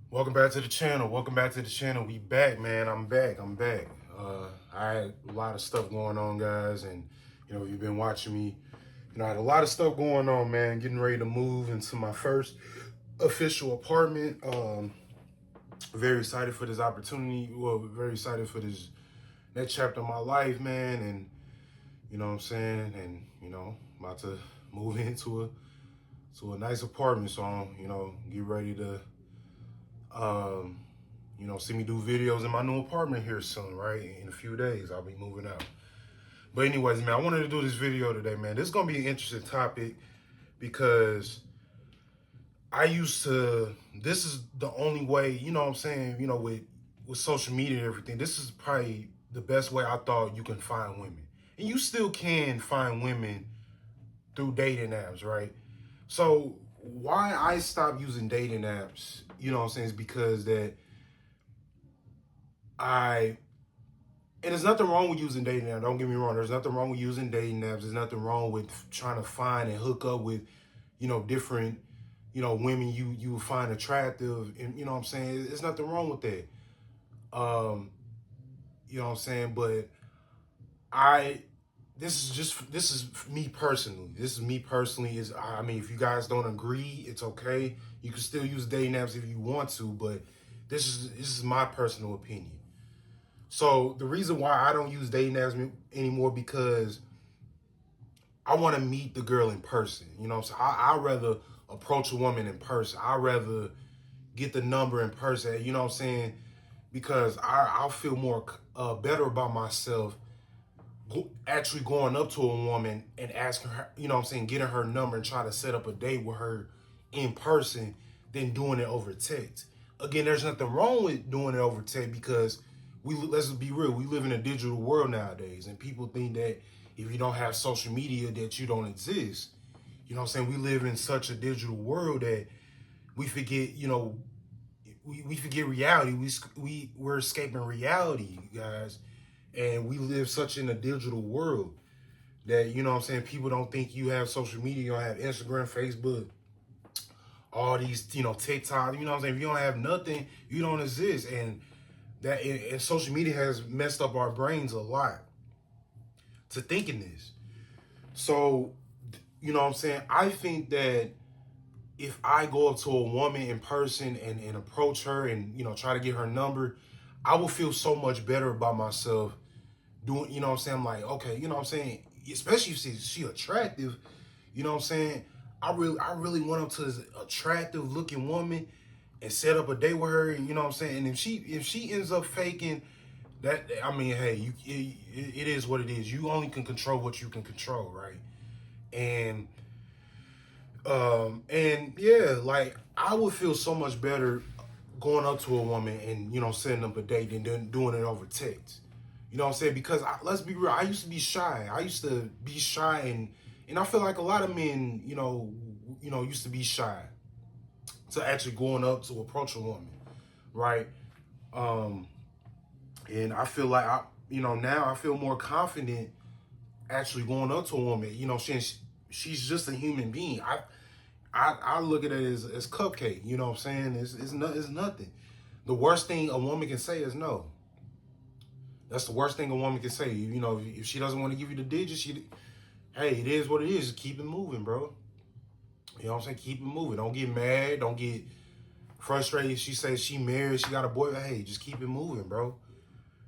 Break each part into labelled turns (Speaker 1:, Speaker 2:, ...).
Speaker 1: Welcome back to the channel. Welcome back to the channel. We back, man. I'm back. I had a lot of stuff going on, guys, and you've been watching me. I had a lot of stuff going on, man. Getting ready to move into my first official apartment. Very excited for this opportunity. Well, very excited for this next chapter of my life, man. And you know what I'm saying. And about to move into a nice apartment. So get ready to see me do videos in my new apartment here soon, right? In a few days, I'll be moving out. But anyways, man, I wanted to do this video today, man. This is gonna be an interesting topic because this is the only way, you know what I'm saying, with social media and everything, this is probably the best way I thought you can find women. And you still can find women through dating apps, right? So why I stopped using dating apps, you know what I'm saying, is because that I and there's nothing wrong with using dating apps. Don't get me wrong. There's nothing wrong with using dating apps. There's nothing wrong with trying to find and hook up with, different, women you find attractive. And you know what I'm saying? There's nothing wrong with that. Um, you know what I'm saying? But I this is me personally. This is me personally. I mean, if you guys don't agree, it's okay. You can still use dating apps if you want to, but this is my personal opinion. So the reason why I don't use dating apps anymore because I want to meet the girl in person. You know what I'm saying? I'd rather approach a woman in person. I'd rather get the number in person. You know what I'm saying? Because I'll feel more better about myself actually going up to a woman and asking her, you know what I'm saying, getting her number and trying to set up a date with her in person than doing it over text. Again, there's nothing wrong with doing it over text because let's be real, we live in a digital world nowadays and people think that if you don't have social media that you don't exist. You know what I'm saying? We live in such a digital world that we forget, we forget reality. We're escaping reality, guys. And we live such in a digital world that, you know what I'm saying, people don't think you have social media, you don't have Instagram, Facebook, all these, TikTok, you know what I'm saying? If you don't have nothing, you don't exist. And social media has messed up our brains a lot to thinking this. So, you know what I'm saying? I think that if I go up to a woman in person and approach her and, try to get her number, I will feel so much better about myself doing, you know what I'm saying? I'm like, okay, you know what I'm saying? Especially if she attractive, you know what I'm saying? I really went up to this attractive looking woman and set up a date with her, you know what I'm saying? And if she ends up faking that, I mean, hey, it is what it is. You only can control what you can control, right? And and yeah, like I would feel so much better going up to a woman and setting up a date and then doing it over text. You know what I'm saying? Because let's be real, I used to be shy. I used to be shy, and I feel like a lot of men, used to be shy to actually going up to approach a woman, right? Um, and I feel like now I feel more confident actually going up to a woman. Since she's just a human being. I look at it as cupcake. You know what I'm saying? It's nothing. The worst thing a woman can say is no. That's the worst thing a woman can say. If she doesn't want to give you the digits, hey, it is what it is. Just keep it moving, bro. You know what I'm saying? Keep it moving. Don't get mad. Don't get frustrated. If she says she married, she got a boy. Hey, just keep it moving, bro.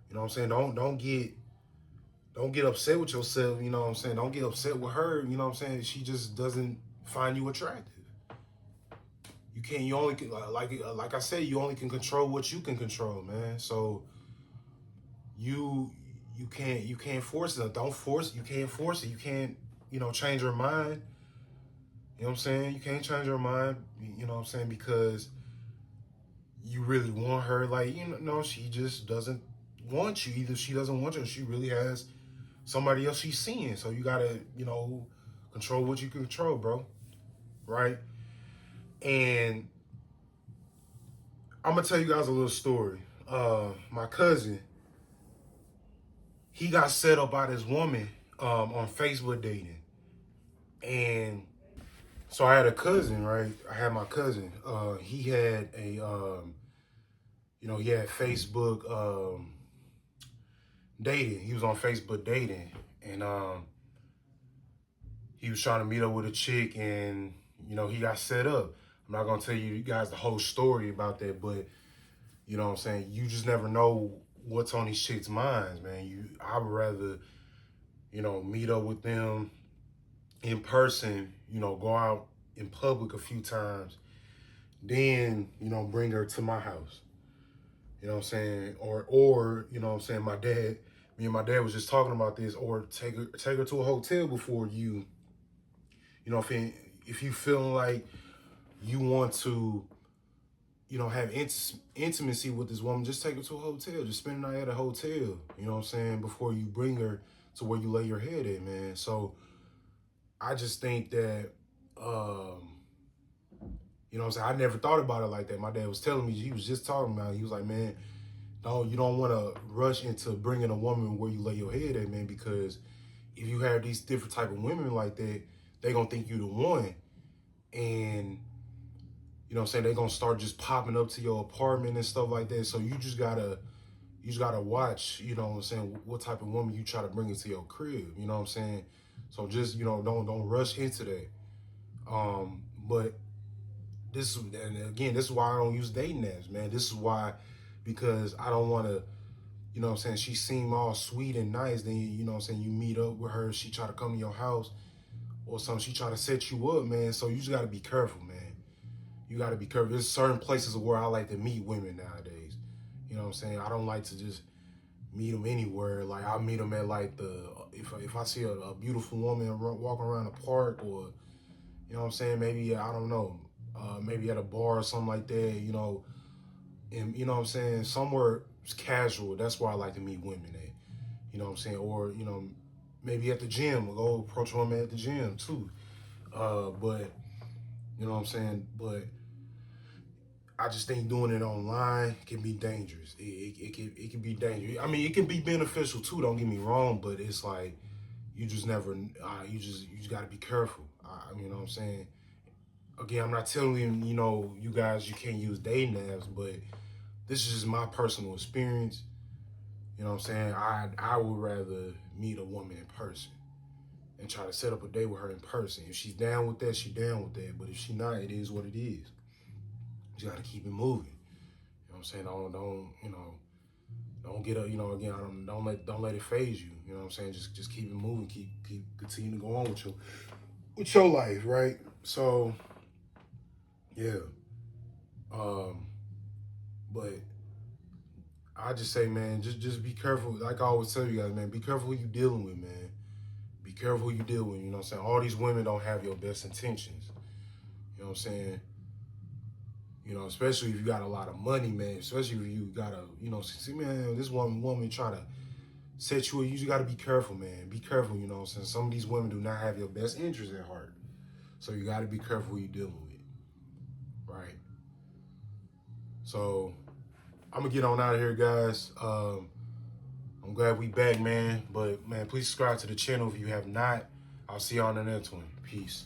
Speaker 1: You know what I'm saying? Don't get upset with yourself. You know what I'm saying? Don't get upset with her. You know what I'm saying? She just doesn't find you attractive. You can't. You only can, like I said. You only can control what you can control, man. So you can't force it. Don't force. You can't force it. You can't change her mind. You know what I'm saying? You can't change her mind. You know what I'm saying? Because you really want her. Like no, she just doesn't want you. Either she doesn't want you, or she really has somebody else she's seeing. So you gotta control what you can control, bro. Right? And I'm gonna tell you guys a little story. My cousin, he got set up by this woman on Facebook dating, and so I had a cousin, right? I had my cousin. He had he had Facebook dating. He was on Facebook dating, and he was trying to meet up with a chick, and he got set up. I'm not gonna tell you guys the whole story about that, but you know what I'm saying, you just never know what's on these chicks' minds, man. I would rather, meet up with them in person, go out in public a few times, then, bring her to my house. You know what I'm saying? Or, me and my dad was just talking about this, or take her to a hotel before if you feeling like you want to, have intimacy with this woman, just take her to a hotel. Just spend the night at a hotel, you know what I'm saying, before you bring her to where you lay your head at, man. So I just think that, you know what I'm saying, I never thought about it like that. My dad was telling me, he was just talking about it. He was like, man, no, you don't want to rush into bringing a woman where you lay your head at, man, because if you have these different type of women like that, they going to think you the one. And, you know what I'm saying, they going to start just popping up to your apartment and stuff like that. So you just got to watch, you know what I'm saying, what type of woman you try to bring into your crib, you know what I'm saying? So just, don't rush into that. But this is why I don't use dating apps, man. This is why, because I don't want to, you know what I'm saying, she seem all sweet and nice. Then, you know what I'm saying, you meet up with her, she try to come to your house or something, she try to set you up, man. So you just got to be careful, man. You got to be careful. There's certain places where I like to meet women nowadays. You know what I'm saying? I don't like to just meet them anywhere. Like, I meet them at like if I see a beautiful woman walking around a park, or, you know what I'm saying, maybe, I don't know, maybe at a bar or something like that, and, you know what I'm saying, somewhere casual. That's where I like to meet women at, you know what I'm saying, or, maybe at the gym. We'll go approach a woman at the gym too. But, you know what I'm saying, but I just think doing it online can be dangerous. It can be dangerous. I mean, it can be beneficial too. Don't get me wrong, but it's like you just never. You just got to be careful. You know what I'm saying. Again, I'm not telling you guys you can't use dating apps, but this is just my personal experience. You know what I'm saying. I would rather meet a woman in person and try to set up a date with her in person. If she's down with that, she's down with that. But if she's not, it is what it is. You got to keep it moving. You know what I'm saying? Don't get up, again, don't let it phase you. You know what I'm saying? Just keep it moving, keep continue to go on with your life, right? So yeah. But I just say, man, just be careful. Like I always tell you guys, man, be careful who you dealing with, man. Be careful who you deal with, you know what I'm saying? All these women don't have your best intentions. You know what I'm saying? Especially if you got a lot of money, man. Especially if you got see, man, this woman try to set you up. You just got to be careful, man. Be careful, you know what I'm saying? Some of these women do not have your best interest at heart. So you got to be careful who you're dealing with, right? So I'm going to get on out of here, guys. I'm glad we back, man. But, man, please subscribe to the channel if you have not. I'll see you on the next one. Peace.